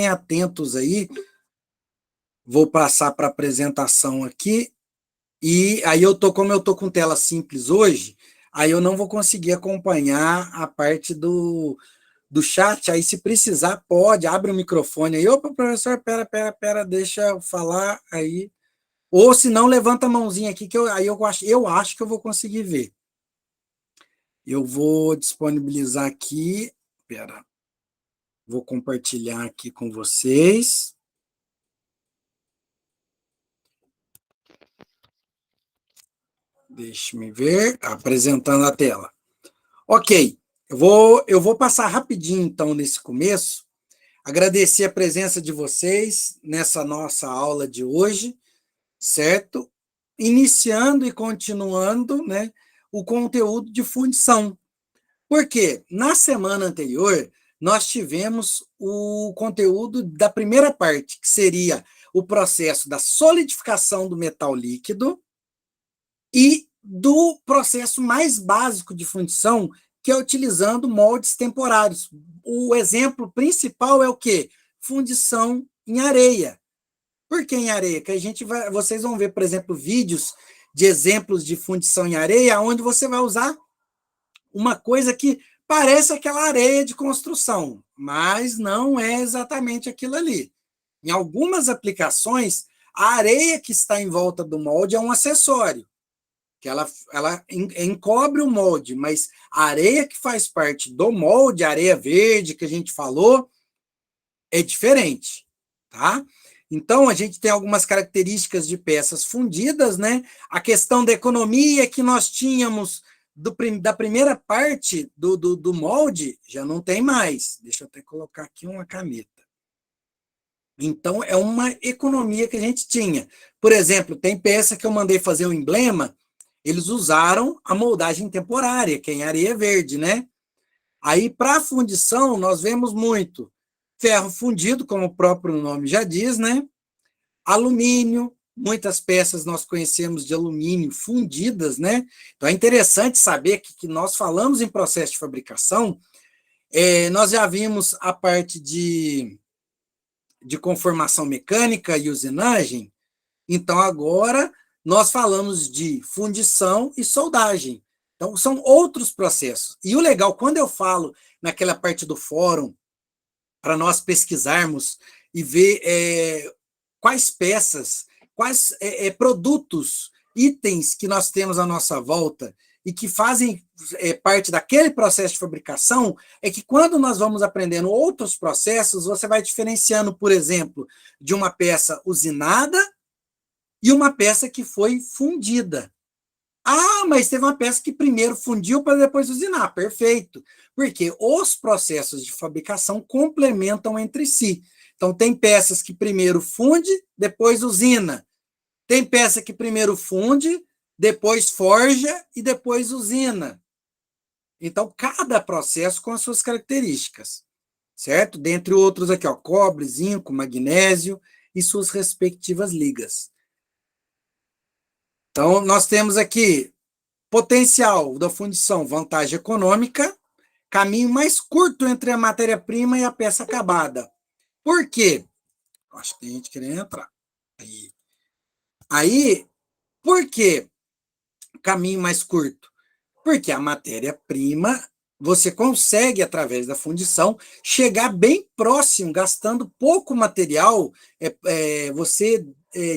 atentos aí, vou passar para a apresentação aqui, e aí como eu estou com tela simples hoje, aí eu não vou conseguir acompanhar a parte do chat, aí se precisar, pode, abre o microfone aí, opa, professor, pera, deixa eu falar aí, ou se não, levanta a mãozinha aqui, que aí eu acho que eu vou conseguir ver. Eu vou disponibilizar aqui, vou compartilhar aqui com vocês. Deixe-me ver, apresentando a tela. Ok, eu vou passar rapidinho, então, nesse começo, agradecer a presença de vocês nessa nossa aula de hoje, certo? Iniciando e continuando, né, o conteúdo de fundição. Porque na semana anterior, nós tivemos o conteúdo da primeira parte, que seria o processo da solidificação do metal líquido, e do processo mais básico de fundição, que é utilizando moldes temporários. O exemplo principal é o quê? Fundição em areia. Por que em areia? Que vocês vão ver, por exemplo, vídeos de exemplos de fundição em areia, onde você vai usar uma coisa que parece aquela areia de construção, mas não é exatamente aquilo ali. Em algumas aplicações, a areia que está em volta do molde é um acessório, que ela encobre o molde, mas a areia que faz parte do molde, a areia verde que a gente falou, é diferente, tá? Então, a gente tem algumas características de peças fundidas, né? A questão da economia que nós tínhamos da primeira parte do molde, já não tem mais. Deixa eu até colocar aqui uma caneta. Então, é uma economia que a gente tinha. Por exemplo, tem peça que eu mandei fazer o emblema, eles usaram a moldagem temporária, que é em areia verde, né? Aí, para a fundição, nós vemos muito ferro fundido, como o próprio nome já diz, né? Alumínio, muitas peças nós conhecemos de alumínio fundidas, né? Então, é interessante saber que nós falamos em processo de fabricação, nós já vimos a parte de conformação mecânica e usinagem, então agora nós falamos de fundição e soldagem. Então, são outros processos. E o legal, quando eu falo naquela parte do fórum, para nós pesquisarmos e ver quais peças, quais produtos, itens que nós temos à nossa volta e que fazem parte daquele processo de fabricação, é que quando nós vamos aprendendo outros processos, você vai diferenciando, por exemplo, de uma peça usinada e uma peça que foi fundida. Ah, mas teve uma peça que primeiro fundiu para depois usinar. Perfeito. Porque os processos de fabricação complementam entre si. Então, tem peças que primeiro funde, depois usina. Tem peça que primeiro funde, depois forja e depois usina. Então, cada processo com as suas características, certo? Dentre outros aqui, ó, cobre, zinco, magnésio e suas respectivas ligas. Então, nós temos aqui potencial da fundição, vantagem econômica, caminho mais curto entre a matéria-prima e a peça acabada. Por quê? Acho que tem gente querendo entrar. Aí, por que caminho mais curto? Porque a matéria-prima, você consegue, através da fundição, chegar bem próximo, gastando pouco material, você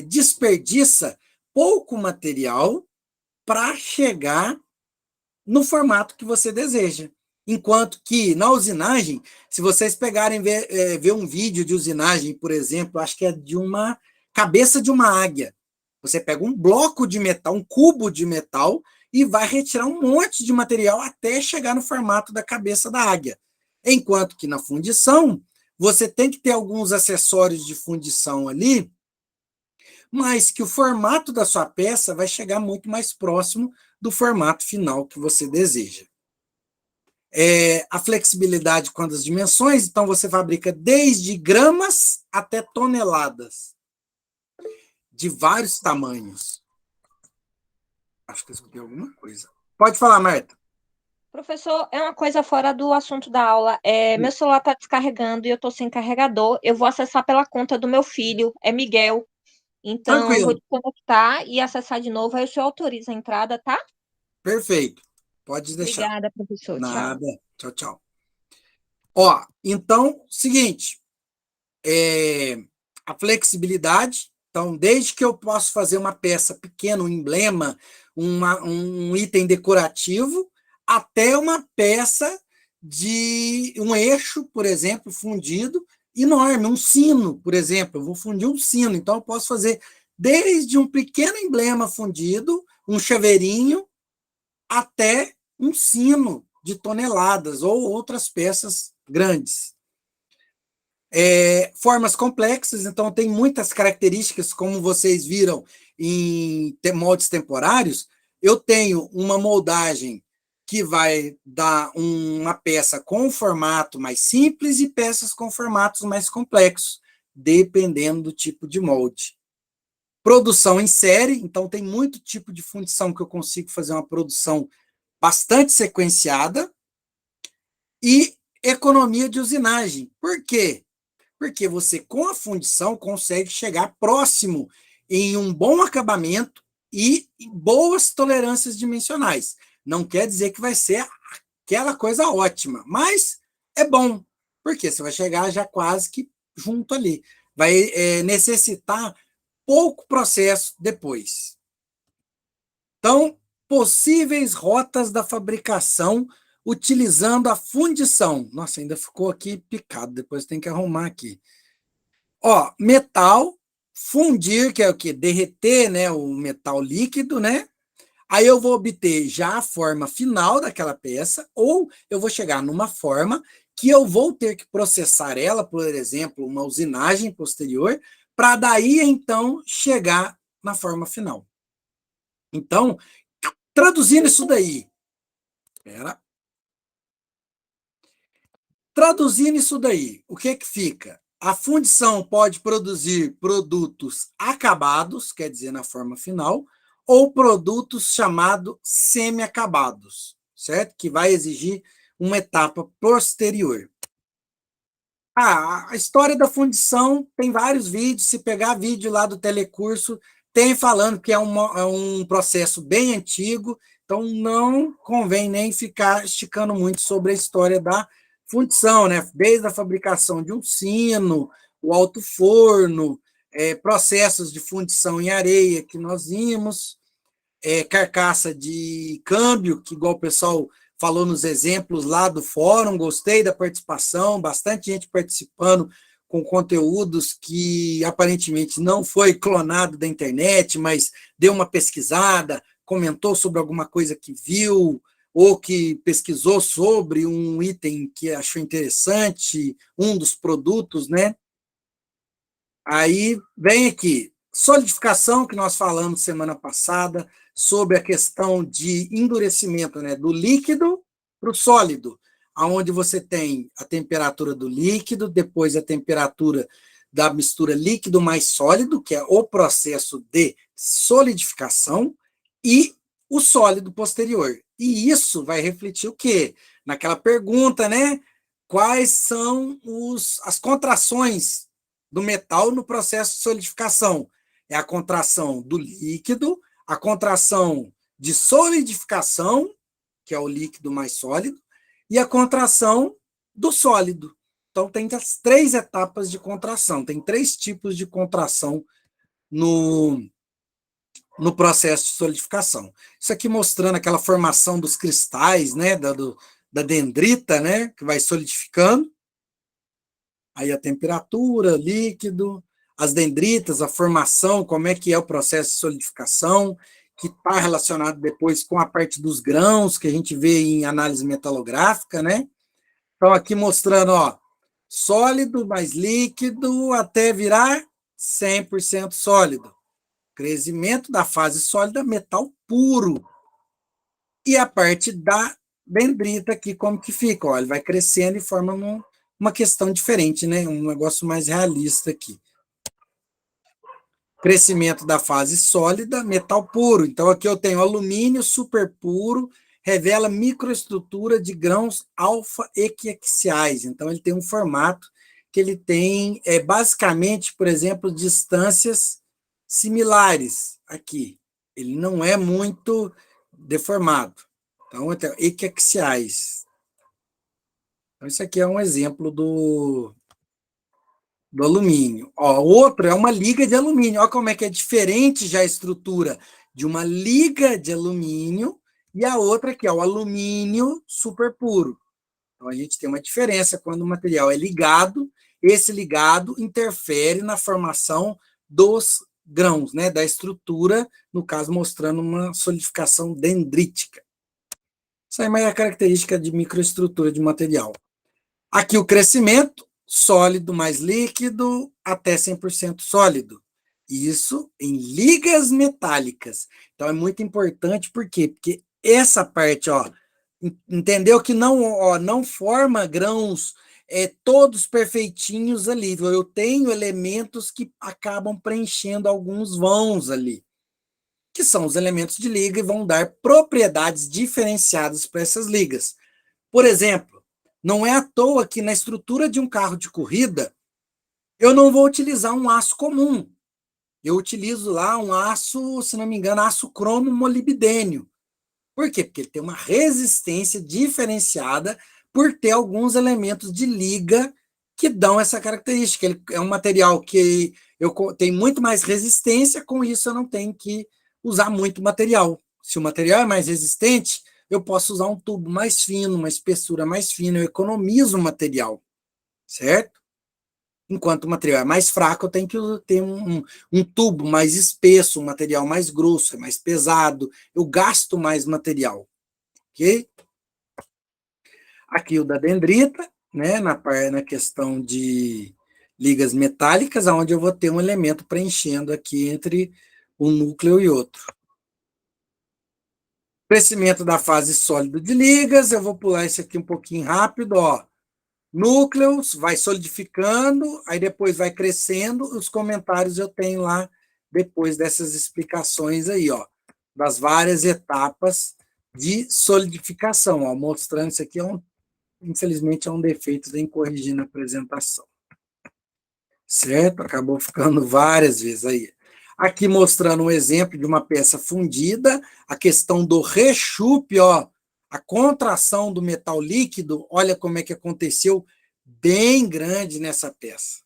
desperdiça pouco material para chegar no formato que você deseja. Enquanto que na usinagem, se vocês pegarem ver um vídeo de usinagem, por exemplo, acho que é de uma cabeça de uma águia. Você pega um bloco de metal, um cubo de metal, e vai retirar um monte de material até chegar no formato da cabeça da águia. Enquanto que na fundição, você tem que ter alguns acessórios de fundição ali, mas que o formato da sua peça vai chegar muito mais próximo do formato final que você deseja. A flexibilidade quanto às dimensões, então você fabrica desde gramas até toneladas, de vários tamanhos. Acho que eu escutei alguma coisa. Pode falar, Marta. Professor, é uma coisa fora do assunto da aula. Meu celular está descarregando e eu estou sem carregador. Eu vou acessar pela conta do meu filho, é Miguel. Então, eu vou Tranquilo, desconectar e acessar de novo. Aí o senhor autoriza a entrada, tá? perfeito. Pode deixar. Obrigada, professor. Tchau. Nada. Tchau, tchau. Ó, então, seguinte, a flexibilidade. Então, desde que eu posso fazer uma peça pequena, um emblema, um item decorativo, até uma peça de um eixo, por exemplo, fundido, enorme, um sino, por exemplo. Eu vou fundir um sino, então eu posso fazer desde um pequeno emblema fundido, um chaveirinho, até um sino de toneladas ou outras peças grandes. Formas complexas, então tem muitas características, como vocês viram em moldes temporários. Eu tenho uma moldagem que vai dar uma peça com formato mais simples e peças com formatos mais complexos, dependendo do tipo de molde. Produção em série, então tem muito tipo de fundição que eu consigo fazer uma produção bastante sequenciada, e economia de usinagem. Por quê? Porque você, com a fundição, consegue chegar próximo em um bom acabamento e boas tolerâncias dimensionais. Não quer dizer que vai ser aquela coisa ótima, mas é bom, porque você vai chegar já quase que junto ali. Vai necessitar pouco processo depois. Então, possíveis rotas da fabricação utilizando a fundição. Nossa, ainda ficou aqui picado, depois tem que arrumar aqui. Ó, metal, fundir, que é o quê? Derreter, né, o metal líquido, né? Aí eu vou obter já a forma final daquela peça, ou eu vou chegar numa forma que eu vou ter que processar ela, por exemplo, uma usinagem posterior, para daí então chegar na forma final. Então, traduzindo isso daí, espera. Traduzindo isso daí, o que fica? A fundição pode produzir produtos acabados, quer dizer, na forma final, ou produtos chamados semi-acabados, certo? Que vai exigir uma etapa posterior. A história da fundição tem vários vídeos, se pegar vídeo lá do telecurso, tem falando que é um processo bem antigo, então não convém nem ficar esticando muito sobre a história da fundição, né? Desde a fabricação de um sino, o alto forno, processos de fundição em areia que nós vimos, carcaça de câmbio, que igual o pessoal falou nos exemplos lá do fórum, gostei da participação, bastante gente participando com conteúdos que aparentemente não foi clonado da internet, mas deu uma pesquisada, comentou sobre alguma coisa que viu, ou que pesquisou sobre um item que achou interessante, um dos produtos, né? Aí vem aqui, solidificação, que nós falamos semana passada, sobre a questão de endurecimento, né, do líquido para o sólido, onde você tem a temperatura do líquido, depois a temperatura da mistura líquido mais sólido, que é o processo de solidificação, e o sólido posterior. E isso vai refletir o quê? Naquela pergunta, né? Quais são as contrações do metal no processo de solidificação? É a contração do líquido, a contração de solidificação, que é o líquido mais sólido, e a contração do sólido. Então, tem as 3 etapas de contração, tem 3 tipos de contração no processo de solidificação. Isso aqui mostrando aquela formação dos cristais, né, da dendrita, né, que vai solidificando. Aí a temperatura, líquido, as dendritas, a formação, como é que é o processo de solidificação, que está relacionado depois com a parte dos grãos, que a gente vê em análise metalográfica, né? Então, aqui mostrando, ó, sólido mais líquido até virar 100% sólido. Crescimento da fase sólida, metal puro. E a parte da dendrita aqui, como que fica? Ó, ele vai crescendo e forma uma questão diferente, né? Um negócio mais realista aqui. Crescimento da fase sólida, metal puro. Então, aqui eu tenho alumínio super puro revela microestrutura de grãos alfa-equiaxiais. Então, ele tem um formato que ele tem, basicamente, por exemplo, distâncias similares aqui. Ele não é muito deformado. Então, equiaxiais. Então, isso aqui é um exemplo do alumínio. Ó, o outro é uma liga de alumínio. Olha como é que é diferente já a estrutura de uma liga de alumínio e a outra aqui, ó, o alumínio super puro. Então, a gente tem uma diferença quando o material é ligado, esse ligado interfere na formação dos grãos, né, da estrutura, no caso, mostrando uma solidificação dendrítica. Isso aí é a característica de microestrutura de material. Aqui o crescimento, sólido mais líquido, até 100% sólido. Isso em ligas metálicas. Então, é muito importante, por quê? Porque essa parte, ó, entendeu que não forma grãos todos perfeitinhos ali. Eu tenho elementos que acabam preenchendo alguns vãos ali, que são os elementos de liga e vão dar propriedades diferenciadas para essas ligas. Por exemplo, não é à toa que na estrutura de um carro de corrida eu não vou utilizar um aço comum. Eu utilizo lá um aço, se não me engano, aço cromo molibdênio. Por quê? Porque ele tem uma resistência diferenciada por ter alguns elementos de liga que dão essa característica. Ele é um material que tem muito mais resistência, com isso eu não tenho que usar muito material. Se o material é mais resistente, eu posso usar um tubo mais fino, uma espessura mais fina, eu economizo o material, certo? Enquanto o material é mais fraco, eu tenho que ter um tubo mais espesso, um material mais grosso, é mais pesado, eu gasto mais material, ok? Aqui o da dendrita, né, na questão de ligas metálicas, onde eu vou ter um elemento preenchendo aqui entre um núcleo e outro. Crescimento da fase sólida de ligas, eu vou pular isso aqui um pouquinho rápido, ó. Núcleos, vai solidificando, aí depois vai crescendo, os comentários eu tenho lá depois dessas explicações aí, ó, das várias etapas de solidificação, ó, mostrando isso aqui, infelizmente é um defeito, tem que corrigir na apresentação. Certo? Acabou ficando várias vezes aí. Aqui mostrando um exemplo de uma peça fundida, a questão do rechupe, ó, a contração do metal líquido, olha como é que aconteceu, bem grande nessa peça.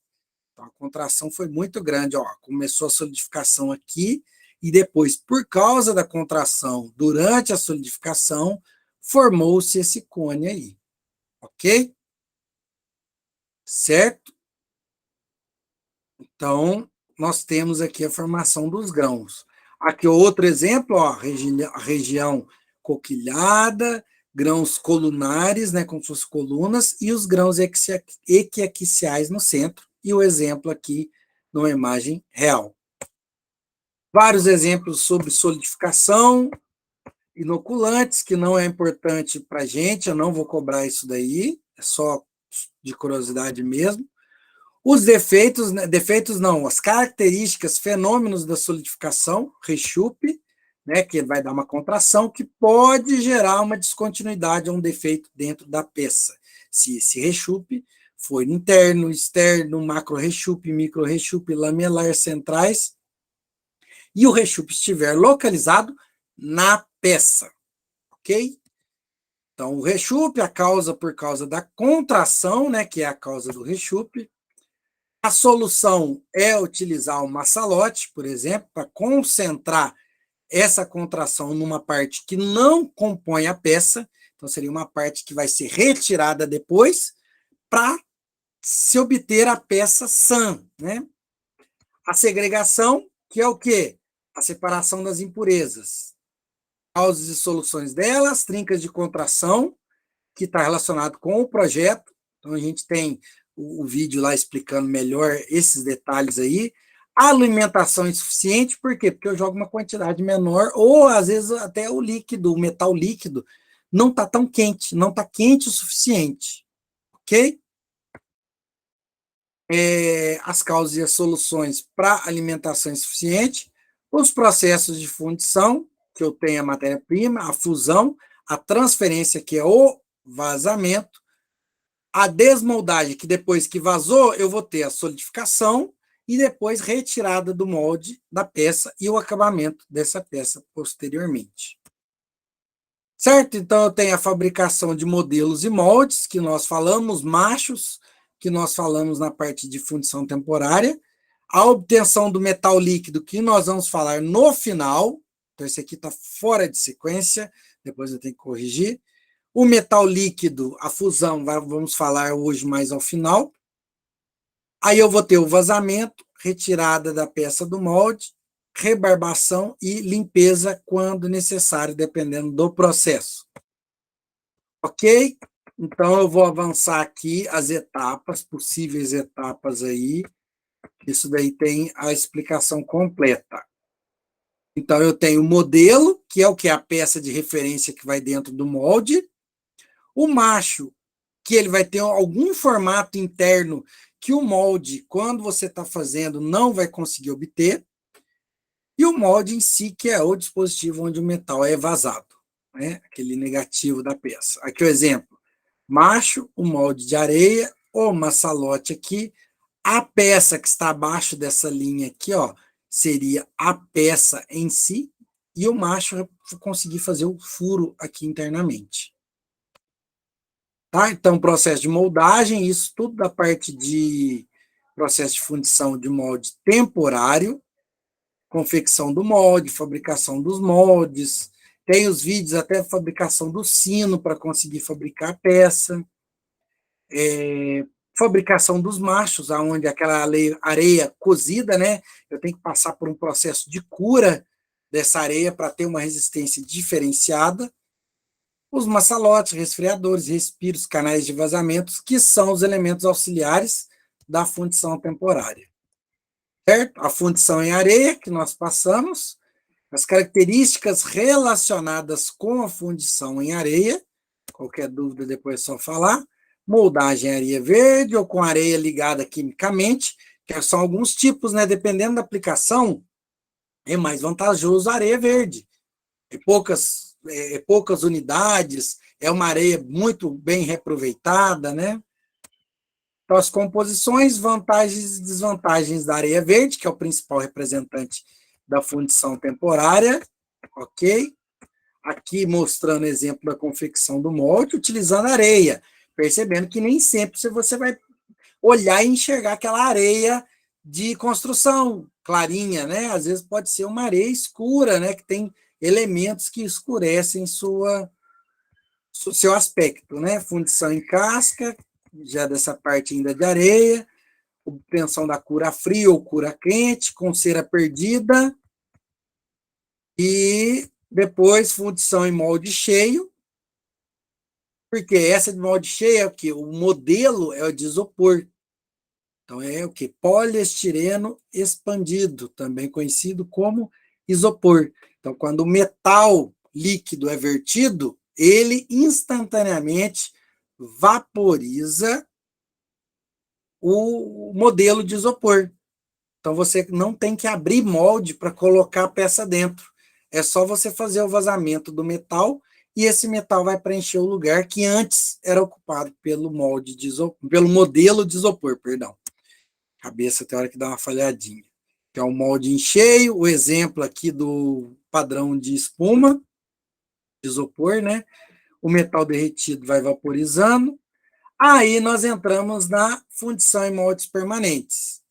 Então, a contração foi muito grande, ó, começou a solidificação aqui, e depois, por causa da contração, durante a solidificação, formou-se esse cone aí. Ok? Certo? Então, nós temos aqui a formação dos grãos. Aqui outro exemplo, ó, a região coquilhada, grãos colunares, né, como se fossem colunas, e os grãos equiaxiais no centro, e o exemplo aqui numa imagem real. Vários exemplos sobre solidificação, inoculantes, que não é importante para a gente, eu não vou cobrar isso daí, é só de curiosidade mesmo. Os defeitos, né, defeitos não, as características, fenômenos da solidificação, rechupe, né, que vai dar uma contração, que pode gerar uma descontinuidade ou um defeito dentro da peça. Se esse rechupe for interno, externo, macro rechupe, micro rechupe, lamelar, centrais, e o rechupe estiver localizado na peça, ok? Então, o rechupe, a causa por causa da contração, né, que é a causa do rechupe. A solução é utilizar o massalote, por exemplo, para concentrar essa contração numa parte que não compõe a peça, então seria uma parte que vai ser retirada depois, para se obter a peça sã, né? A segregação, que é o quê? A separação das impurezas. Causas e soluções delas, trincas de contração, que está relacionado com o projeto. Então, a gente tem o vídeo lá explicando melhor esses detalhes aí. A alimentação insuficiente, por quê? Porque eu jogo uma quantidade menor, ou às vezes até o líquido, o metal líquido, não está tão quente, não está quente o suficiente. Ok? As causas e as soluções para alimentação insuficiente, os processos de fundição, que eu tenho a matéria-prima, a fusão, a transferência, que é o vazamento, a desmoldagem, que depois que vazou, eu vou ter a solidificação e depois retirada do molde da peça e o acabamento dessa peça posteriormente. Certo? Então, eu tenho a fabricação de modelos e moldes, que nós falamos, machos, que nós falamos na parte de fundição temporária, a obtenção do metal líquido, que nós vamos falar no final. Então, esse aqui está fora de sequência, depois eu tenho que corrigir. O metal líquido, a fusão, vamos falar hoje mais ao final. Aí eu vou ter o vazamento, retirada da peça do molde, rebarbação e limpeza quando necessário, dependendo do processo. Ok? Então, eu vou avançar aqui as etapas, possíveis etapas aí. Isso daí tem a explicação completa. Então, eu tenho o modelo, que é o que é a peça de referência que vai dentro do molde. O macho, que ele vai ter algum formato interno que o molde, quando você está fazendo, não vai conseguir obter. E o molde em si, que é o dispositivo onde o metal é vazado, né? Aquele negativo da peça. Aqui o exemplo. Macho, o molde de areia, o maçalote aqui. A peça que está abaixo dessa linha aqui, ó, seria a peça em si. E o macho vai conseguir fazer o furo aqui internamente. Tá? Então, processo de moldagem, isso tudo da parte de processo de fundição de molde temporário, confecção do molde, fabricação dos moldes, tem os vídeos até fabricação do sino para conseguir fabricar a peça, fabricação dos machos, onde aquela areia cozida, né? Eu tenho que passar por um processo de cura dessa areia para ter uma resistência diferenciada. Os maçalotes, resfriadores, respiros, canais de vazamentos, que são os elementos auxiliares da fundição temporária. Certo? A fundição em areia, que nós passamos, as características relacionadas com a fundição em areia, qualquer dúvida depois é só falar, moldagem em areia verde ou com areia ligada quimicamente, que são alguns tipos, né? Dependendo da aplicação, é mais vantajoso a areia verde. Poucas unidades, é uma areia muito bem reaproveitada, né? Então, as composições, vantagens e desvantagens da areia verde, que é o principal representante da fundição temporária, ok? Aqui mostrando exemplo da confecção do molde, utilizando areia, percebendo que nem sempre você vai olhar e enxergar aquela areia de construção clarinha, né? Às vezes pode ser uma areia escura, né? Que tem elementos que escurecem seu aspecto, né? Fundição em casca, já dessa parte ainda de areia, obtenção da cura fria ou cura quente, com cera perdida, e depois fundição em molde cheio, porque essa de molde cheio é o que? O modelo é o de isopor. Então, é o que? Poliestireno expandido, também conhecido como isopor. Então, quando o metal líquido é vertido, ele instantaneamente vaporiza o modelo de isopor. Então, você não tem que abrir molde para colocar a peça dentro. É só você fazer o vazamento do metal e esse metal vai preencher o lugar que antes era ocupado pelo molde de isopor, pelo modelo de isopor, perdão. Cabeça tem hora que dá uma falhadinha. Que é o molde em cheio, o exemplo aqui do padrão de espuma, de isopor, né? O metal derretido vai vaporizando. Aí nós entramos na fundição em moldes permanentes.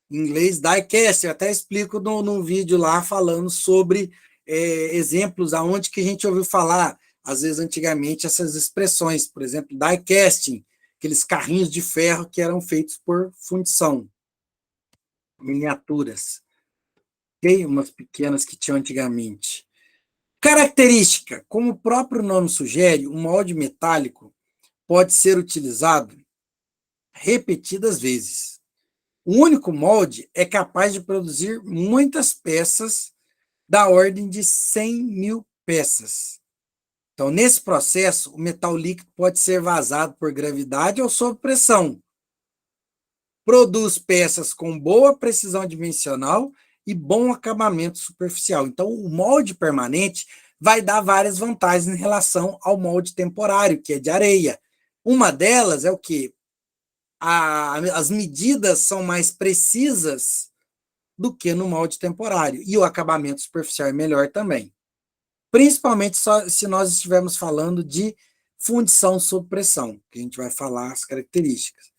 Em inglês, die cast, eu até explico num vídeo lá falando sobre exemplos aonde que a gente ouviu falar, às vezes antigamente, essas expressões, por exemplo, die casting, aqueles carrinhos de ferro que eram feitos por fundição, miniaturas, okay? Umas pequenas que tinham antigamente. Característica, como o próprio nome sugere, um molde metálico pode ser utilizado repetidas vezes. O único molde é capaz de produzir muitas peças da ordem de 100 mil peças. Então, nesse processo, o metal líquido pode ser vazado por gravidade ou sob pressão. Produz peças com boa precisão dimensional e bom acabamento superficial. Então, o molde permanente vai dar várias vantagens em relação ao molde temporário, que é de areia. Uma delas é o quê? As medidas são mais precisas do que no molde temporário, e o acabamento superficial é melhor também. Principalmente se nós estivermos falando de fundição sob pressão, que a gente vai falar as características.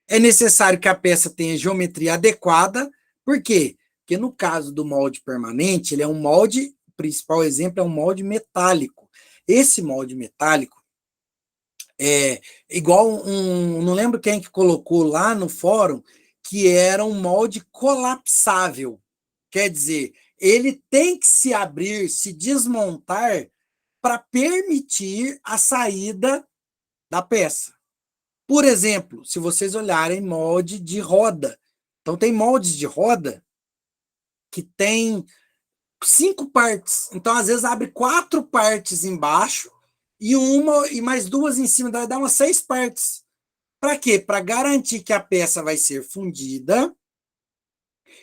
É necessário que a peça tenha geometria adequada, por quê? Porque no caso do molde permanente, ele é um molde, o principal exemplo é um molde metálico. Esse molde metálico é igual não lembro quem que colocou lá no fórum, que era um molde colapsável. Quer dizer, ele tem que se abrir, se desmontar para permitir a saída da peça. Por exemplo, se vocês olharem molde de roda, então tem moldes de roda que tem 5 partes, então às vezes abre 4 partes embaixo e mais 2 em cima, dá umas 6 partes. Para quê? Para garantir que a peça vai ser fundida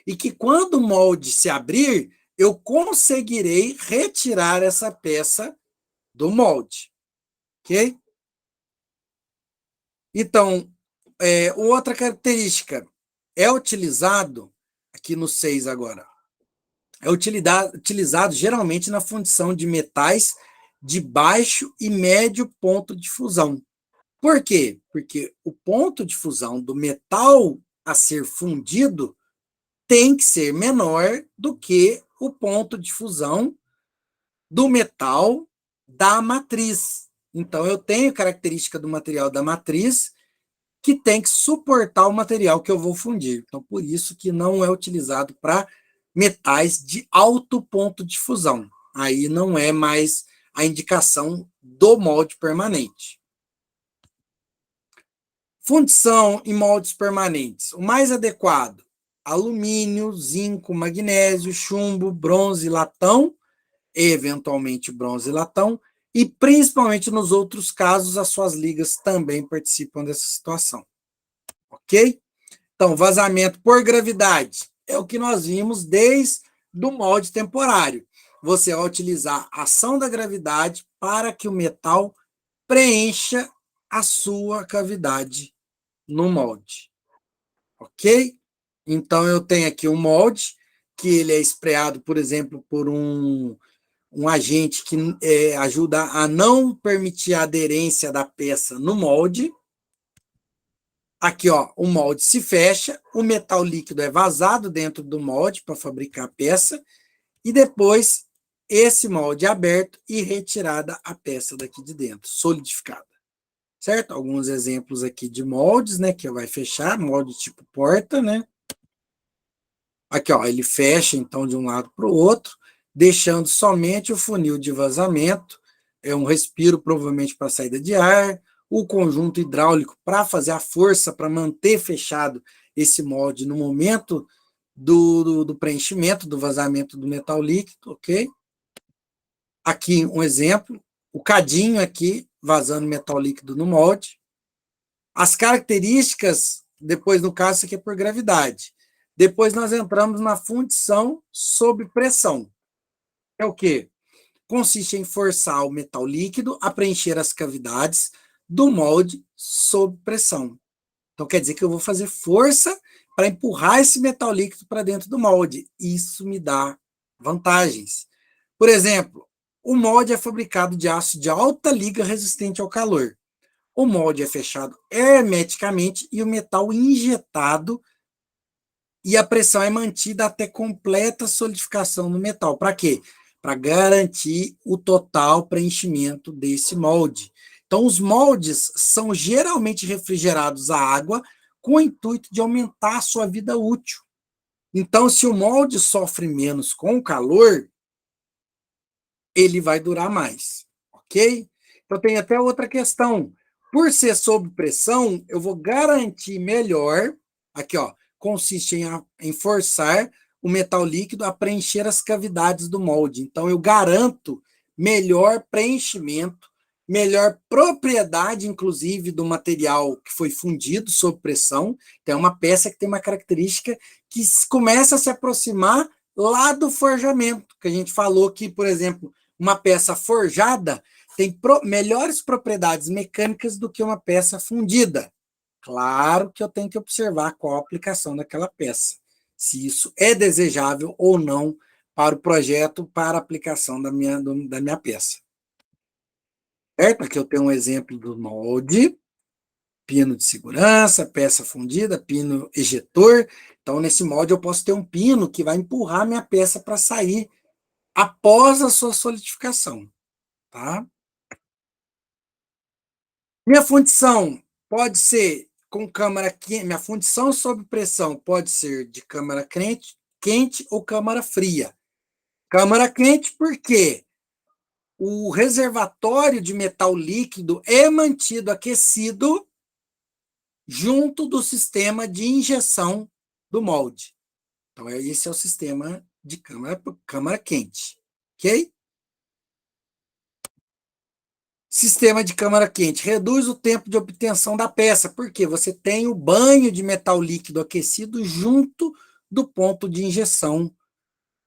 e que quando o molde se abrir, eu conseguirei retirar essa peça do molde. Ok? Então, outra característica, é utilizado, aqui no 6 agora, é utilizado geralmente na fundição de metais de baixo e médio ponto de fusão. Por quê? Porque o ponto de fusão do metal a ser fundido tem que ser menor do que o ponto de fusão do metal da matriz. Então, eu tenho característica do material da matriz que tem que suportar o material que eu vou fundir. Então, por isso que não é utilizado para metais de alto ponto de fusão. Aí não é mais a indicação do molde permanente. Fundição em moldes permanentes. O mais adequado: alumínio, zinco, magnésio, chumbo, bronze, latão, eventualmente bronze e latão, e principalmente nos outros casos, as suas ligas também participam dessa situação. Ok? Então, vazamento por gravidade é o que nós vimos desde o molde temporário. Você vai utilizar a ação da gravidade para que o metal preencha a sua cavidade no molde. Ok? Então, eu tenho aqui um molde que ele é espreado, por exemplo, por um agente que ajuda a não permitir a aderência da peça no molde. Aqui, ó, o molde se fecha, o metal líquido é vazado dentro do molde para fabricar a peça, e depois esse molde é aberto e retirada a peça daqui de dentro, solidificada. Certo? Alguns exemplos aqui de moldes, né, que vai fechar, molde tipo porta, né? Aqui, ó, ele fecha, então, de um lado para o outro, deixando somente o funil de vazamento, um respiro, provavelmente, para saída de ar, o conjunto hidráulico para fazer a força para manter fechado esse molde no momento do preenchimento, do vazamento do metal líquido, ok? Aqui um exemplo, o cadinho aqui, vazando metal líquido no molde. As características, depois, no caso, isso aqui é por gravidade. Depois nós entramos na fundição sob pressão. É o quê? Consiste em forçar o metal líquido a preencher as cavidades do molde sob pressão. Então, quer dizer que eu vou fazer força para empurrar esse metal líquido para dentro do molde. Isso me dá vantagens. Por exemplo, o molde é fabricado de aço de alta liga resistente ao calor. O molde é fechado hermeticamente e o metal injetado e a pressão é mantida até completa solidificação no metal. Para quê? Para garantir o total preenchimento desse molde. Então, os moldes são geralmente refrigerados à água com o intuito de aumentar a sua vida útil. Então, se o molde sofre menos com o calor, ele vai durar mais, ok? Então, tem até outra questão. Por ser sob pressão, eu vou garantir melhor, aqui, ó, consiste em forçar o metal líquido a preencher as cavidades do molde. Então, eu garanto melhor preenchimento, melhor propriedade, inclusive, do material que foi fundido sob pressão. Então, é uma peça que tem uma característica que começa a se aproximar lá do forjamento, que a gente falou que, por exemplo, uma peça forjada tem melhores propriedades mecânicas do que uma peça fundida. Claro que eu tenho que observar qual a aplicação daquela peça, se isso é desejável ou não para o projeto, para a aplicação da minha peça. Certo? Aqui eu tenho um exemplo do molde, pino de segurança, peça fundida, pino ejetor. Então, nesse molde, eu posso ter um pino que vai empurrar minha peça para sair após a sua solidificação. Tá? Minha fundição pode ser com câmara quente, minha fundição sob pressão pode ser de câmara quente ou câmara fria. Câmara quente porque o reservatório de metal líquido é mantido aquecido junto do sistema de injeção do molde. Então, esse é o sistema de câmara quente. Ok? Sistema de câmara quente reduz o tempo de obtenção da peça, porque você tem o banho de metal líquido aquecido junto do ponto de injeção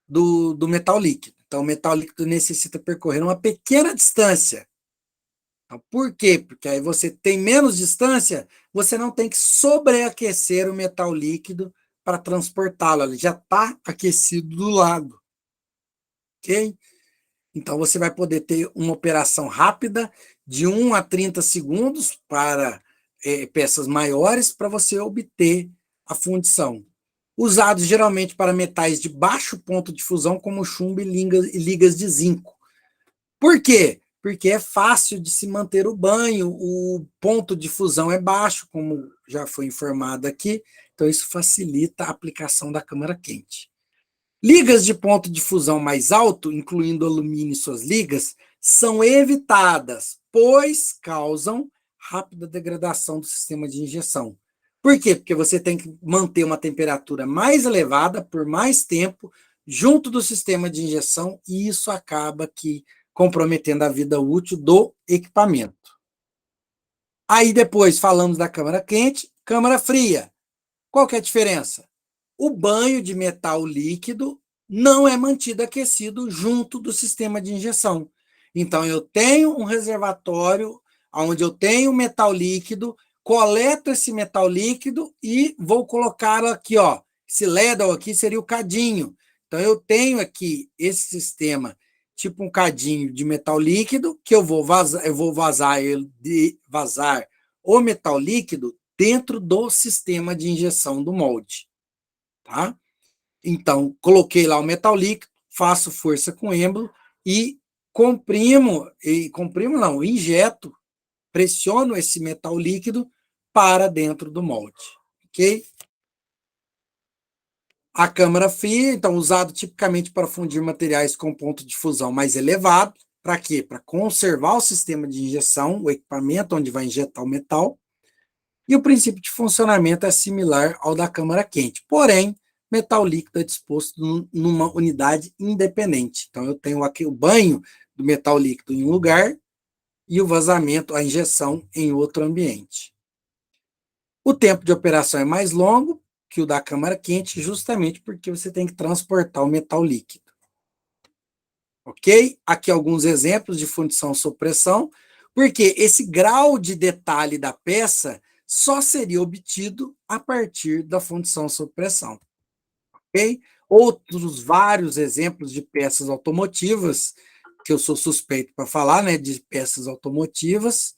do metal líquido. Então, o metal líquido necessita percorrer uma pequena distância. Então, por quê? Porque aí você tem menos distância, você não tem que sobreaquecer o metal líquido para transportá-lo. Ele já está aquecido do lado. Ok? Então, você vai poder ter uma operação rápida de 1 a 30 segundos para peças maiores para você obter a fundição. Usados geralmente para metais de baixo ponto de fusão, como chumbo e ligas de zinco. Por quê? Porque é fácil de se manter o banho, o ponto de fusão é baixo, como já foi informado aqui, então isso facilita a aplicação da câmara quente. Ligas de ponto de fusão mais alto, incluindo alumínio e suas ligas, são evitadas, pois causam rápida degradação do sistema de injeção. Por quê? Porque você tem que manter uma temperatura mais elevada por mais tempo junto do sistema de injeção e isso acaba que comprometendo a vida útil do equipamento. Aí depois falamos da câmara quente, câmara fria. Qual que é a diferença? O banho de metal líquido não é mantido aquecido junto do sistema de injeção. Então, eu tenho um reservatório onde eu tenho metal líquido, coleto esse metal líquido e vou colocá-lo aqui, ó. Esse ladle aqui seria o cadinho. Então, eu tenho aqui esse sistema, tipo um cadinho de metal líquido, que eu vou vazar o metal líquido dentro do sistema de injeção do molde. Tá? Então, coloquei lá o metal líquido, faço força com o êmbolo e injeto, pressiono esse metal líquido para dentro do molde. Ok? A câmara fria, então, usado tipicamente para fundir materiais com ponto de fusão mais elevado. Para quê? Para conservar o sistema de injeção, o equipamento onde vai injetar o metal. E o princípio de funcionamento é similar ao da câmara quente. Porém, metal líquido é disposto numa unidade independente. Então, eu tenho aqui o banho do metal líquido em um lugar e o vazamento, a injeção, em outro ambiente. O tempo de operação é mais longo que o da câmara quente, justamente porque você tem que transportar o metal líquido. Ok? Aqui alguns exemplos de fundição sob pressão, porque esse grau de detalhe da peça só seria obtido a partir da fundição sob pressão. Ok? Outros vários exemplos de peças automotivas, que eu sou suspeito para falar, né, de peças automotivas,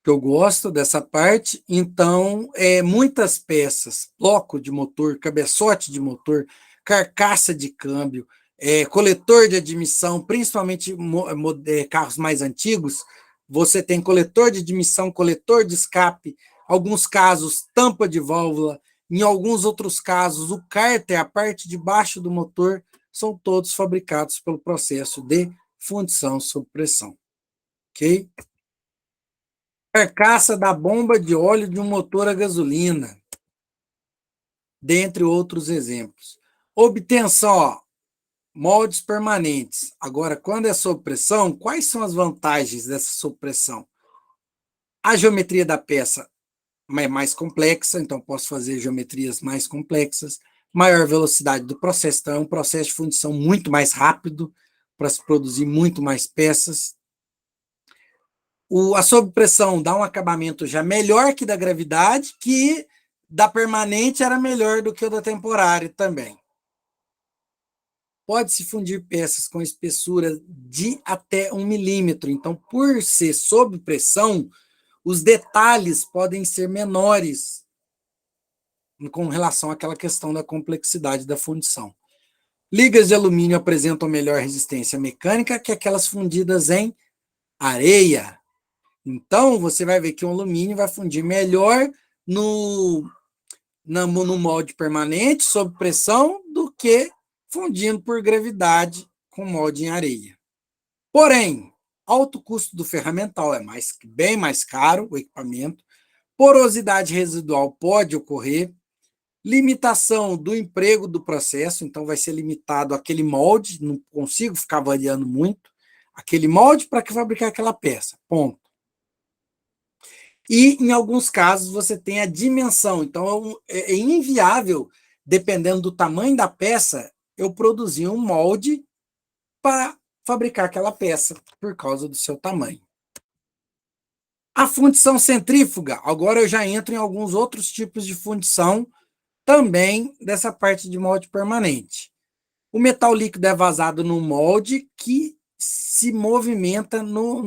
que eu gosto dessa parte. Então, muitas peças, bloco de motor, cabeçote de motor, carcaça de câmbio, coletor de admissão, principalmente carros mais antigos, você tem coletor de admissão, coletor de escape, alguns casos, tampa de válvula, em alguns outros casos, o cárter, a parte de baixo do motor, são todos fabricados pelo processo de fundição sob pressão. Ok? Carcaça da bomba de óleo de um motor a gasolina, dentre outros exemplos. Obtenção, ó, moldes permanentes. Agora, quando é sob pressão, quais são as vantagens dessa sob pressão? A geometria da peça é mais complexa, então posso fazer geometrias mais complexas, maior velocidade do processo, então é um processo de fundição muito mais rápido para se produzir muito mais peças. A sobrepressão dá um acabamento já melhor que da gravidade, que da permanente era melhor do que o da temporária também. Pode-se fundir peças com espessura de até 1 milímetro. Então, por ser sob pressão, os detalhes podem ser menores com relação àquela questão da complexidade da fundição. Ligas de alumínio apresentam melhor resistência mecânica que aquelas fundidas em areia. Então, você vai ver que o alumínio vai fundir melhor no molde permanente, sob pressão, do que fundindo por gravidade com molde em areia. Porém, alto custo do ferramental, bem mais caro o equipamento, porosidade residual pode ocorrer, limitação do emprego do processo, então vai ser limitado aquele molde, não consigo ficar variando muito, aquele molde para fabricar aquela peça, ponto. E, em alguns casos, você tem a dimensão, então é inviável, dependendo do tamanho da peça, eu produzir um molde para fabricar aquela peça, por causa do seu tamanho. A fundição centrífuga, agora eu já entro em alguns outros tipos de fundição, também dessa parte de molde permanente. O metal líquido é vazado no molde que se movimenta no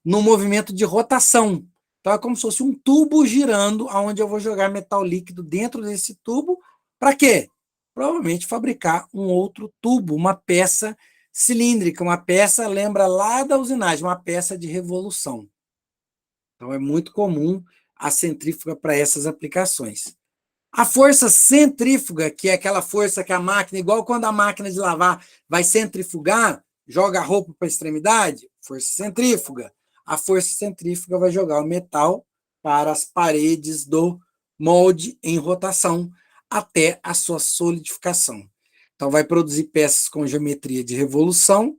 movimento de rotação. Então, é como se fosse um tubo girando, onde eu vou jogar metal líquido dentro desse tubo. Para quê? Provavelmente fabricar um outro tubo, uma peça cilíndrica, uma peça, lembra lá da usinagem, uma peça de revolução. Então, é muito comum a centrífuga para essas aplicações. A força centrífuga, que é aquela força que a máquina, igual quando a máquina de lavar vai centrifugar, joga a roupa para a extremidade, força centrífuga. A força centrífuga vai jogar o metal para as paredes do molde em rotação até a sua solidificação. Então, vai produzir peças com geometria de revolução.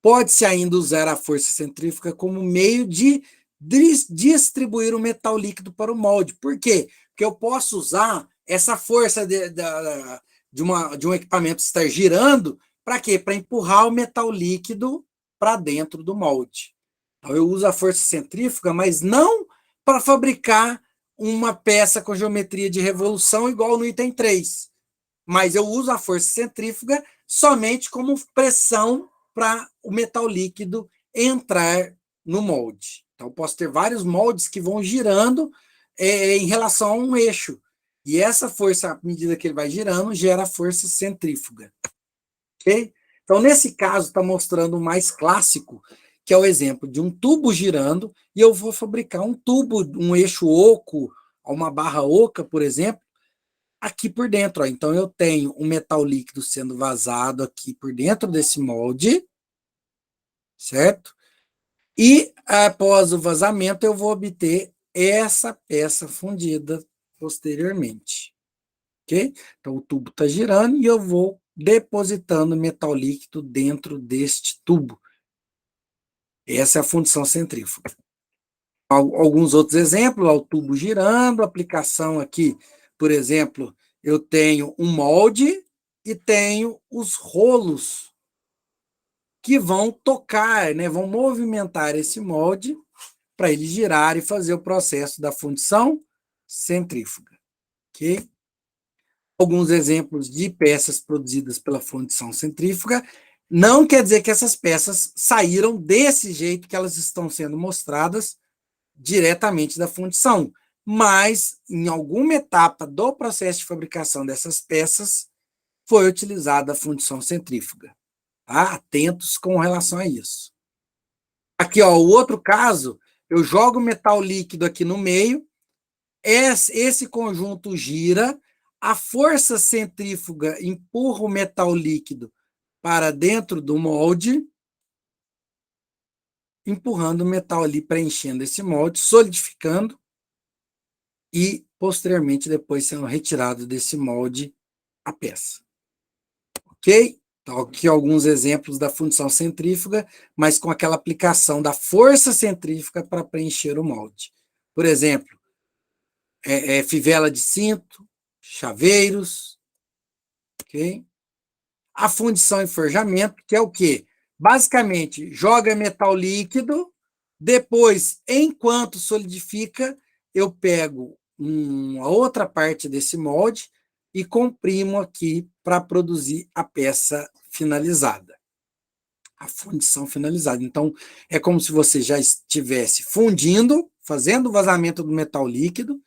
Pode-se ainda usar a força centrífuga como meio de distribuir o metal líquido para o molde. Por quê? Porque eu posso usar essa força de um equipamento estar girando, para quê? Para empurrar o metal líquido para dentro do molde. Então, eu uso a força centrífuga, mas não para fabricar uma peça com geometria de revolução igual no item 3. Mas eu uso a força centrífuga somente como pressão para o metal líquido entrar no molde. Então, eu posso ter vários moldes que vão girando em relação a um eixo. E essa força, à medida que ele vai girando, gera força centrífuga. Okay? Então, nesse caso, está mostrando o mais clássico, que é o exemplo de um tubo girando, e eu vou fabricar um tubo, um eixo oco, uma barra oca, por exemplo, aqui por dentro. Ó. Então, eu tenho um metal líquido sendo vazado aqui por dentro desse molde, certo? E, após o vazamento, eu vou obter essa peça fundida posteriormente. Ok? Então, o tubo está girando e eu vou depositando metal líquido dentro deste tubo. Essa é a fundição centrífuga. Alguns outros exemplos, ó, o tubo girando, aplicação aqui, por exemplo, eu tenho um molde e tenho os rolos que vão tocar, né, vão movimentar esse molde para ele girar e fazer o processo da fundição centrífuga. Ok? Alguns exemplos de peças produzidas pela fundição centrífuga. Não quer dizer que essas peças saíram desse jeito que elas estão sendo mostradas diretamente da fundição, mas em alguma etapa do processo de fabricação dessas peças foi utilizada a fundição centrífuga. Tá? Atentos com relação a isso. Aqui, ó, o outro caso, eu jogo metal líquido aqui no meio, esse conjunto gira, a força centrífuga empurra o metal líquido para dentro do molde, empurrando o metal ali, preenchendo esse molde, solidificando e, posteriormente, depois sendo retirado desse molde a peça. Ok? Então, aqui alguns exemplos da fundição centrífuga, mas com aquela aplicação da força centrífuga para preencher o molde. Por exemplo, fivela de cinto, chaveiros, ok? a fundição e forjamento, que é o quê? Basicamente, joga metal líquido, depois, enquanto solidifica, eu pego uma outra parte desse molde e comprimo aqui para produzir a peça finalizada, a fundição finalizada. Então, é como se você já estivesse fundindo, fazendo o vazamento do metal líquido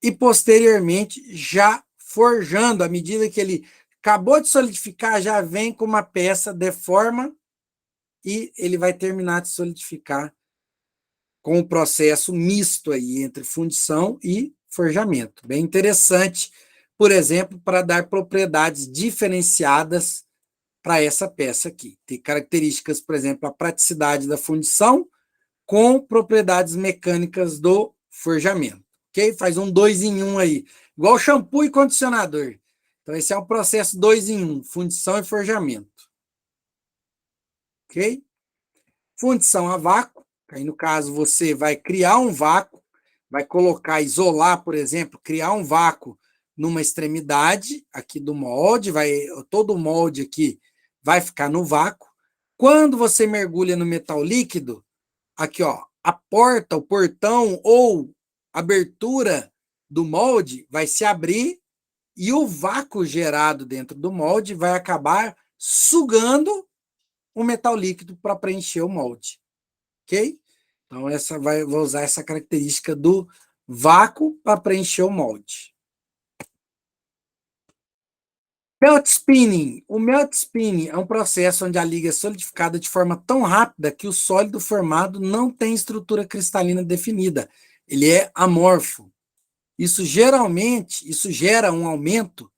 e, posteriormente, já forjando. À medida que ele acabou de solidificar, já vem com uma peça, deforma e ele vai terminar de solidificar com o processo misto aí entre fundição e forjamento. Bem interessante, por exemplo, para dar propriedades diferenciadas para essa peça aqui. Tem características, por exemplo, a praticidade da fundição com propriedades mecânicas do forjamento. Ok? Faz um 2 em 1 aí, igual shampoo e condicionador. Então, esse é um processo 2 em 1, fundição e forjamento. Ok? Fundição a vácuo, aí no caso você vai criar um vácuo, vai colocar, isolar, por exemplo, criar um vácuo numa extremidade aqui do molde, todo o molde aqui vai ficar no vácuo. Quando você mergulha no metal líquido, aqui ó, a porta, o portão ou abertura do molde vai se abrir e o vácuo gerado dentro do molde vai acabar sugando o metal líquido para preencher o molde. Ok? Então, vou usar essa característica do vácuo para preencher o molde. Melt spinning. O melt spinning é um processo onde a liga é solidificada de forma tão rápida que o sólido formado não tem estrutura cristalina definida. Ele é amorfo. Isso gera um aumento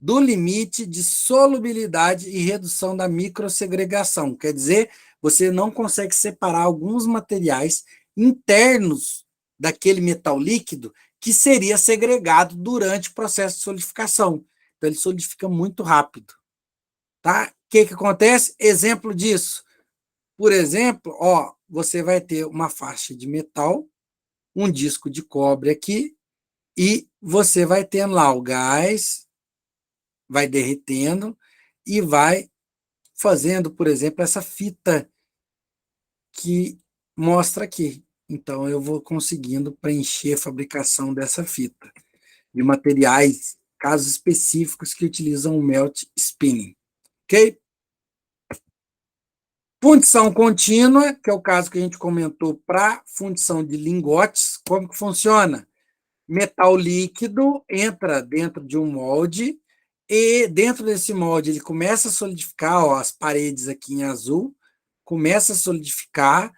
do limite de solubilidade e redução da microsegregação. Quer dizer, você não consegue separar alguns materiais internos daquele metal líquido que seria segregado durante o processo de solidificação. Então, ele solidifica muito rápido. Tá? O que acontece? Exemplo disso. Por exemplo, ó, você vai ter uma faixa de metal, um disco de cobre aqui, e você vai ter lá o gás, vai derretendo e vai fazendo, por exemplo, essa fita que mostra aqui. Então, eu vou conseguindo preencher a fabricação dessa fita de materiais, casos específicos que utilizam o melt spinning. Ok? Fundição contínua, que é o caso que a gente comentou para fundição de lingotes. Como que funciona? Metal líquido entra dentro de um molde e dentro desse molde ele começa a solidificar, ó, as paredes aqui em azul, começa a solidificar,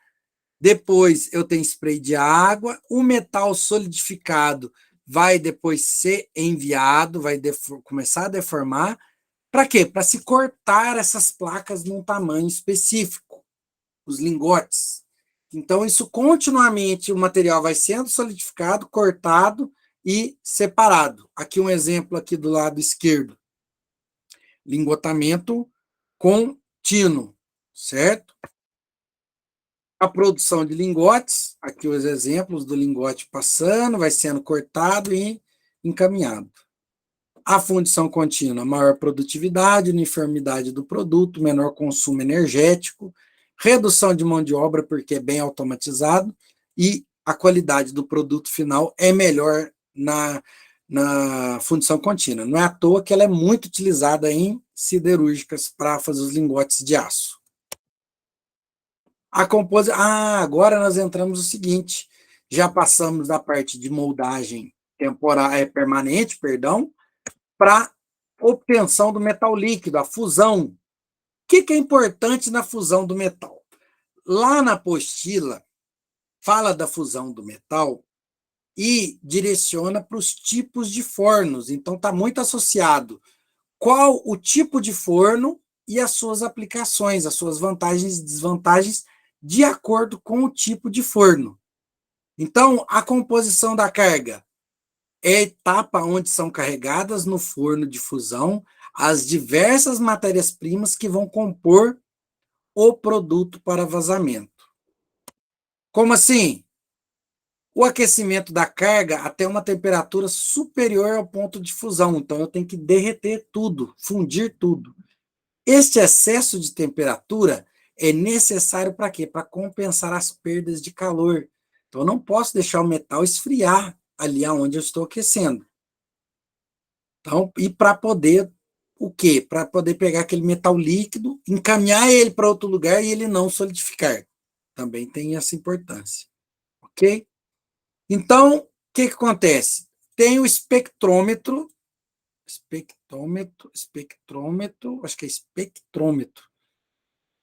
depois eu tenho spray de água, o metal solidificado vai depois ser enviado, vai começar a deformar, para quê? Para se cortar essas placas num tamanho específico, os lingotes. Então, isso continuamente, o material vai sendo solidificado, cortado e separado. Aqui um exemplo aqui do lado esquerdo. Lingotamento contínuo, certo? A produção de lingotes, aqui os exemplos do lingote passando, vai sendo cortado e encaminhado. A fundição contínua, maior produtividade, uniformidade do produto, menor consumo energético, redução de mão de obra, porque é bem automatizado, e a qualidade do produto final é melhor na fundição contínua. Não é à toa que ela é muito utilizada em siderúrgicas para fazer os lingotes de aço. Agora nós entramos no seguinte, já passamos da parte de moldagem permanente, para obtenção do metal líquido, a fusão. O que é importante na fusão do metal? Lá na apostila, fala da fusão do metal e direciona para os tipos de fornos. Então, está muito associado qual o tipo de forno e as suas aplicações, as suas vantagens e desvantagens, de acordo com o tipo de forno. Então, a composição da carga é a etapa onde são carregadas no forno de fusão as diversas matérias-primas que vão compor o produto para vazamento. Como assim? O aquecimento da carga até uma temperatura superior ao ponto de fusão. Então, eu tenho que derreter tudo, fundir tudo. Este excesso de temperatura é necessário para quê? Para compensar as perdas de calor. Então, eu não posso deixar o metal esfriar ali onde eu estou aquecendo. Então, e para poder o quê? Para poder pegar aquele metal líquido, encaminhar ele para outro lugar e ele não solidificar. Também tem essa importância. Ok? Então, o que acontece? Tem o espectrômetro, acho que é espectrômetro,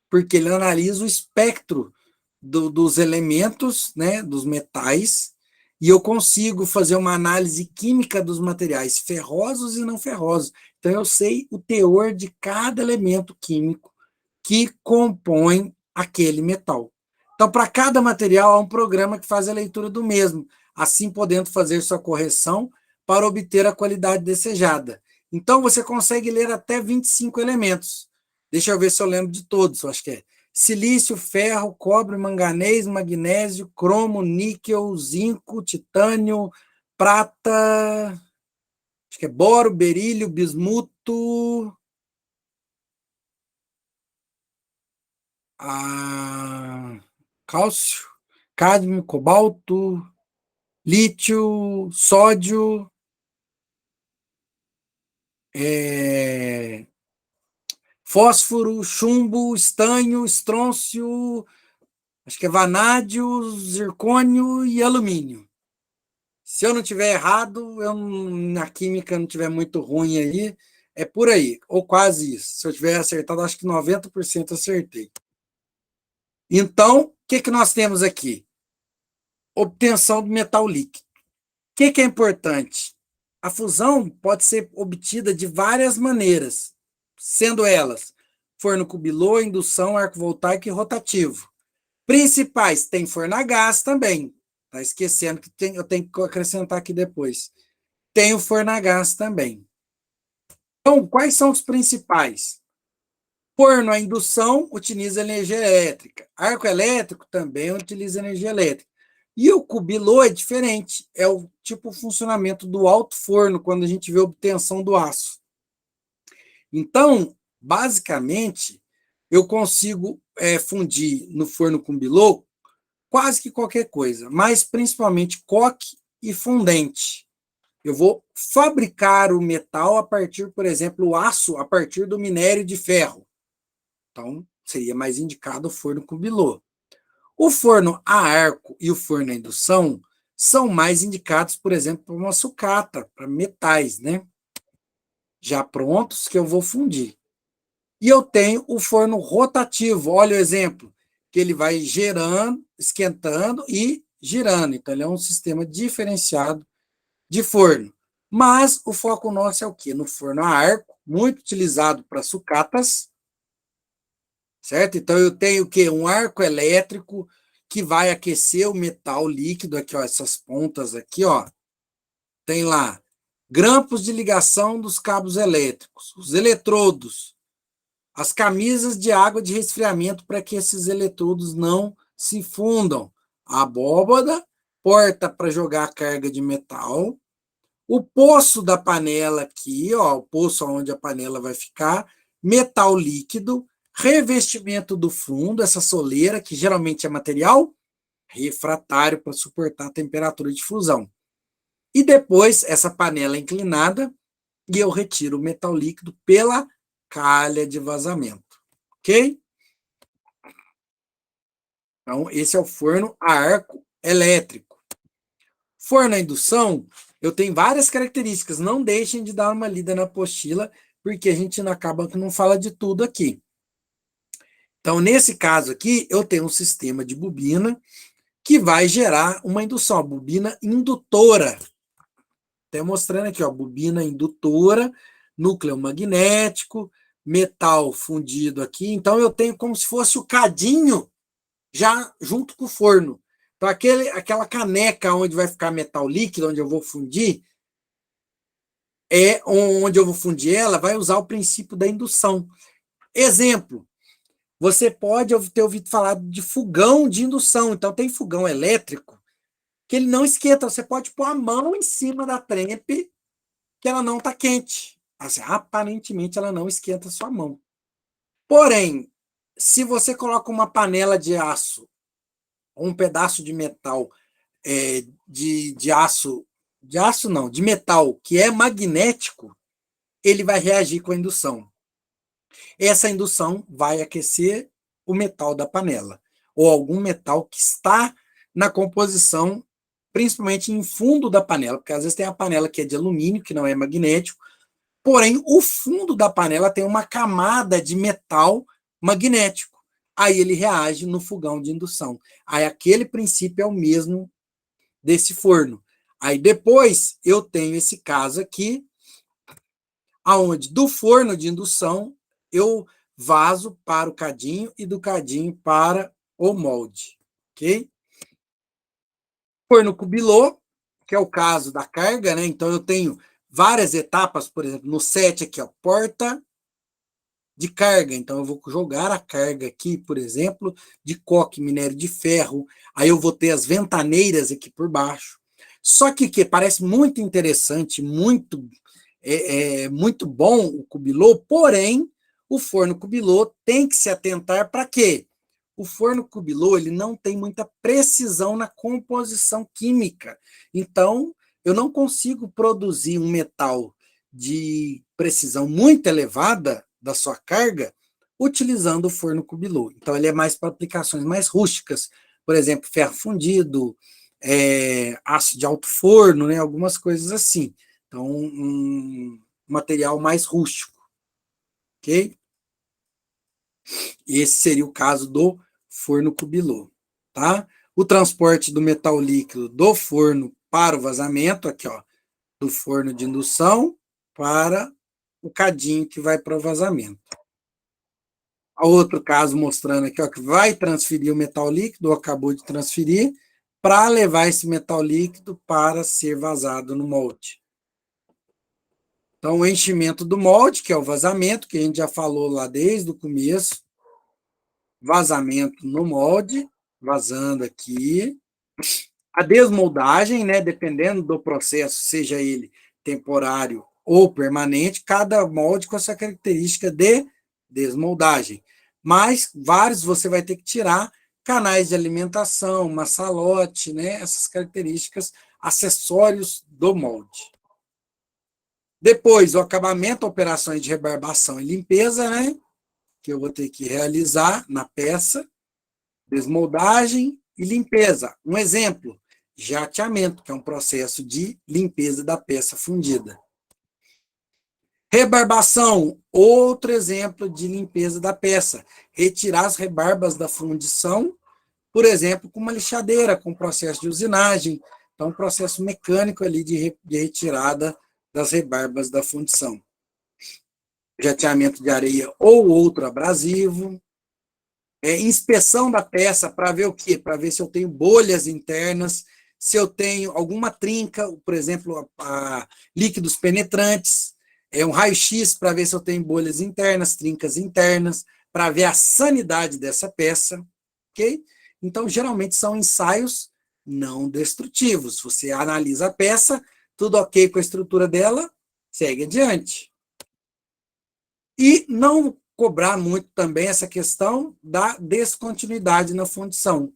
porque ele analisa o espectro dos elementos, né, dos metais, e eu consigo fazer uma análise química dos materiais ferrosos e não ferrosos. Então, eu sei o teor de cada elemento químico que compõe aquele metal. Então, para cada material, há um programa que faz a leitura do mesmo, assim podendo fazer sua correção para obter a qualidade desejada. Então, você consegue ler até 25 elementos. Deixa eu ver se eu lembro de todos, eu acho que é silício, ferro, cobre, manganês, magnésio, cromo, níquel, zinco, titânio, prata, acho que é boro, berílio, bismuto, cálcio, cádmio, cobalto, lítio, sódio, fósforo, chumbo, estanho, estrôncio, acho que é vanádio, zircônio e alumínio. Se eu não tiver errado, na química não tiver muito ruim aí, é por aí, ou quase isso. Se eu tiver acertado, acho que 90% acertei. Então, o que nós temos aqui? Obtenção do metal líquido. O que é importante? A fusão pode ser obtida de várias maneiras, sendo elas forno cubilô, indução, arco voltaico e rotativo. Principais, tem forno a gás também. Está esquecendo que eu tenho que acrescentar aqui depois. Tem o forno a gás também. Então, quais são os principais? Forno a indução utiliza energia elétrica. Arco elétrico também utiliza energia elétrica. E o cubilô é diferente. É o tipo de funcionamento do alto forno, quando a gente vê a obtenção do aço. Então, basicamente, eu consigo fundir no forno cubilô quase que qualquer coisa, mas principalmente coque e fundente. Eu vou fabricar o metal a partir, por exemplo, o aço a partir do minério de ferro. Então, seria mais indicado o forno cubilô. O forno a arco e o forno a indução são mais indicados, por exemplo, para uma sucata, para metais, né? Já prontos que eu vou fundir. E eu tenho o forno rotativo, olha o exemplo, que ele vai gerando, esquentando e girando. Então, ele é um sistema diferenciado de forno. Mas o foco nosso é o quê? No forno a arco, muito utilizado para sucatas, certo? Então, eu tenho o quê? Um arco elétrico que vai aquecer o metal líquido, aqui, ó, essas pontas aqui, ó. Tem lá grampos de ligação dos cabos elétricos, os eletrodos, as camisas de água de resfriamento para que esses eletrodos não se fundam, a abóbada, porta para jogar a carga de metal, o poço da panela aqui, ó, o poço onde a panela vai ficar, metal líquido, revestimento do fundo, essa soleira, que geralmente é material refratário para suportar a temperatura de fusão. E depois, essa panela inclinada, e eu retiro o metal líquido pela calha de vazamento. Ok? Então, esse é o forno a arco elétrico. Forno a indução, eu tenho várias características. Não deixem de dar uma lida na apostila, porque a gente não acaba que não fala de tudo aqui. Então, nesse caso aqui, eu tenho um sistema de bobina que vai gerar uma indução, a bobina indutora. Até mostrando aqui, ó, bobina indutora, núcleo magnético, metal fundido aqui. Então, eu tenho como se fosse o cadinho já junto com o forno. Então, aquela caneca onde vai ficar metal líquido, onde eu vou fundir, onde eu vou fundir ela, vai usar o princípio da indução. Exemplo, você pode ter ouvido falar de fogão de indução. Então, tem fogão elétrico que ele não esquenta. Você pode pôr a mão em cima da trempe que ela não está quente. Assim, aparentemente, ela não esquenta a sua mão. Porém, se você coloca uma panela de aço, ou um pedaço de metal, de aço não, de metal, que é magnético, ele vai reagir com a indução. Essa indução vai aquecer o metal da panela, ou algum metal que está na composição, principalmente em fundo da panela, porque às vezes tem a panela que é de alumínio, que não é magnético, porém o fundo da panela tem uma camada de metal magnético. Aí ele reage no fogão de indução. Aí aquele princípio é o mesmo desse forno. Aí depois eu tenho esse caso aqui, aonde do forno de indução eu vaso para o cadinho e do cadinho para o molde, ok? Forno cubilô, que é o caso da carga, né? Então eu tenho várias etapas, por exemplo, no set aqui, ó, porta de carga. Então eu vou jogar a carga aqui, por exemplo, de coque, minério de ferro. Aí eu vou ter as ventaneiras aqui por baixo. Só que parece muito interessante, muito bom o cubilô, porém, o forno cubilô tem que se atentar para quê? O forno cubilô ele não tem muita precisão na composição química. Então, eu não consigo produzir um metal de precisão muito elevada da sua carga utilizando o forno cubilô. Então, ele é mais para aplicações mais rústicas, por exemplo, ferro fundido, aço de alto forno, né, algumas coisas assim. Então, um material mais rústico, ok? Esse seria o caso do forno cubilô, tá? O transporte do metal líquido do forno para o vazamento, aqui, ó, do forno de indução para o cadinho que vai para o vazamento. Outro caso mostrando aqui, ó, que vai transferir o metal líquido, ou acabou de transferir, para levar esse metal líquido para ser vazado no molde. Então, o enchimento do molde, que é o vazamento, que a gente já falou lá desde o começo, vazamento no molde, vazando aqui. A desmoldagem, né, dependendo do processo, seja ele temporário ou permanente, cada molde com a sua característica de desmoldagem. Mas vários você vai ter que tirar canais de alimentação, maçalote, né, essas características, acessórios do molde. Depois, o acabamento, operações de rebarbação e limpeza, né, que eu vou ter que realizar na peça, desmoldagem e limpeza. Um exemplo, jateamento, que é um processo de limpeza da peça fundida. Rebarbação, outro exemplo de limpeza da peça. Retirar as rebarbas da fundição, por exemplo, com uma lixadeira, com processo de usinagem. Então, um processo mecânico ali de retirada das rebarbas da fundição. Jateamento de areia ou outro abrasivo. Inspeção da peça para ver o quê? Para ver se eu tenho bolhas internas, se eu tenho alguma trinca, por exemplo, líquidos penetrantes, um raio-x para ver se eu tenho bolhas internas, trincas internas, para ver a sanidade dessa peça, ok? Então, geralmente são ensaios não destrutivos. Você analisa a peça, tudo ok com a estrutura dela, segue adiante. E não cobrar muito também essa questão da descontinuidade na fundição,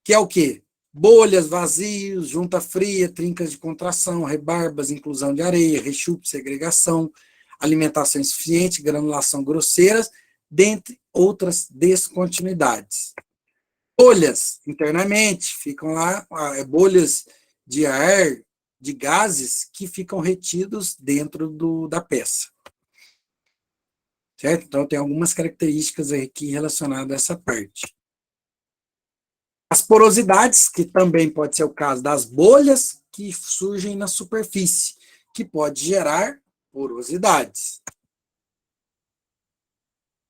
que é o quê? Bolhas, vazios, junta fria, trincas de contração, rebarbas, inclusão de areia, rechupe, segregação, alimentação insuficiente, granulação grosseiras, dentre outras descontinuidades. Bolhas, internamente, ficam lá, bolhas de ar, de gases, que ficam retidos dentro da peça. Certo? Então, tem algumas características aqui relacionadas a essa parte. As porosidades, que também pode ser o caso das bolhas que surgem na superfície, que pode gerar porosidades.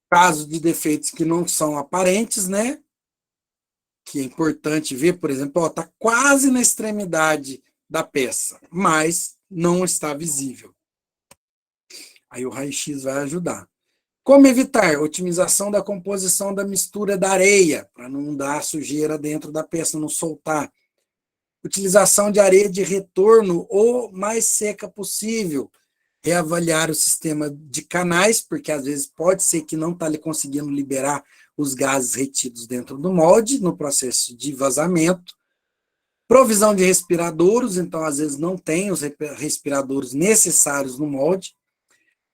Casos de defeitos que não são aparentes, né? Que é importante ver, por exemplo, está quase na extremidade da peça, mas não está visível. Aí o raio-x vai ajudar. Como evitar? Otimização da composição da mistura da areia, para não dar sujeira dentro da peça, não soltar. Utilização de areia de retorno o mais seca possível. reavaliar o sistema de canais, porque às vezes pode ser que não está conseguindo liberar os gases retidos dentro do molde, no processo de vazamento. Provisão de respiradouros, então às vezes não tem os respiradouros necessários no molde.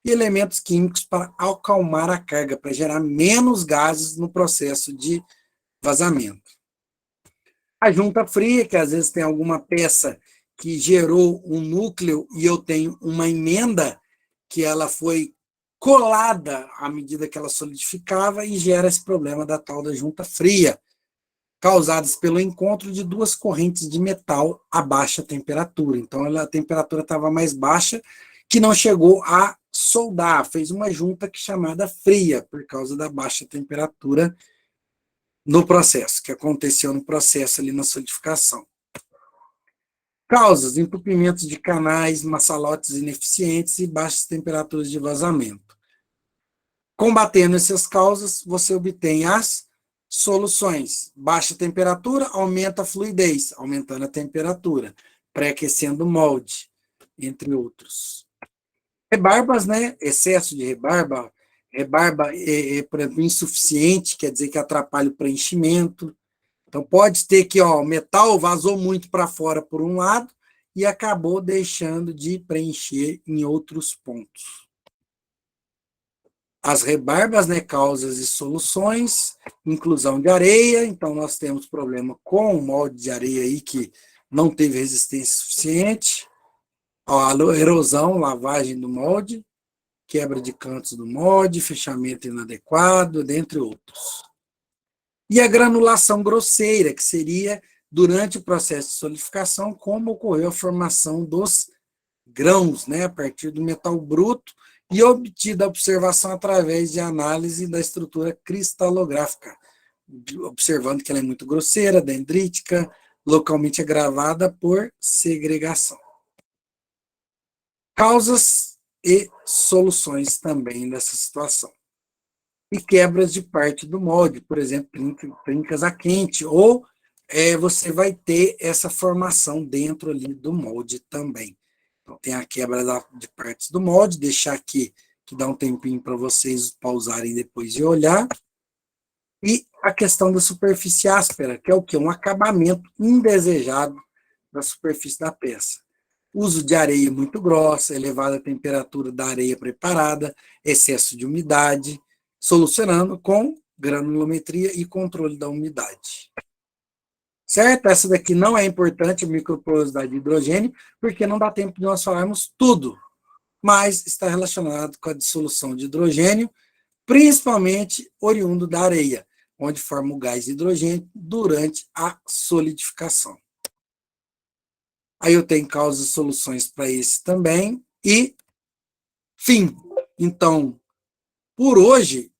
E elementos químicos para acalmar a carga, para gerar menos gases no processo de vazamento. A junta fria, que às vezes tem alguma peça que gerou um núcleo e eu tenho uma emenda que ela foi colada à medida que ela solidificava e gera esse problema da tal da junta fria, causadas pelo encontro de duas correntes de metal a baixa temperatura. Então, a temperatura estava mais baixa, que não chegou a soldar, fez uma junta chamada fria, por causa da baixa temperatura no processo, que aconteceu no processo ali na solidificação. Causas: entupimentos de canais, maçalotes ineficientes e baixas temperaturas de vazamento. Combatendo essas causas, você obtém as soluções. Baixa temperatura, aumenta a fluidez, aumentando a temperatura, pré-aquecendo o molde, entre outros. Rebarbas, né? Excesso de rebarba. Rebarba, por exemplo, insuficiente, quer dizer que atrapalha o preenchimento. Então, pode ter que o metal vazou muito para fora por um lado e acabou deixando de preencher em outros pontos. As rebarbas, né, causas e soluções, inclusão de areia, então nós temos problema com o molde de areia aí que não teve resistência suficiente, a erosão, lavagem do molde, quebra de cantos do molde, fechamento inadequado, dentre outros. E a granulação grosseira, que seria durante o processo de solidificação, como ocorreu a formação dos grãos, né, a partir do metal bruto, e obtida a observação através de análise da estrutura cristalográfica, observando que ela é muito grosseira, dendrítica, localmente agravada por segregação. Causas e soluções também dessa situação. E quebras de parte do molde, por exemplo, trincas a quente, ou você vai ter essa formação dentro ali do molde também. Então, tem a quebra de partes do molde, deixar aqui, que dá um tempinho para vocês pausarem depois e olhar. E a questão da superfície áspera, que é o quê? Um acabamento indesejado da superfície da peça. Uso de areia muito grossa, elevada temperatura da areia preparada, excesso de umidade, solucionando com granulometria e controle da umidade. Certo? Essa daqui não é importante, a microporosidade de hidrogênio, porque não dá tempo de nós falarmos tudo, mas está relacionado com a dissolução de hidrogênio, principalmente oriundo da areia, onde forma o gás de hidrogênio durante a solidificação. Aí eu tenho causas e soluções para esse também, e fim. Então, por hoje,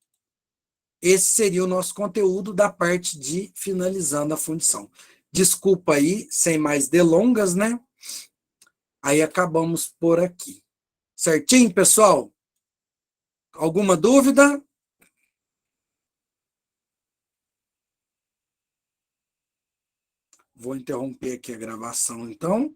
esse seria o nosso conteúdo da parte de finalizando a fundição. Desculpa aí, sem mais delongas, né? Aí acabamos por aqui. Certinho, pessoal? Alguma dúvida? Vou interromper aqui a gravação, então.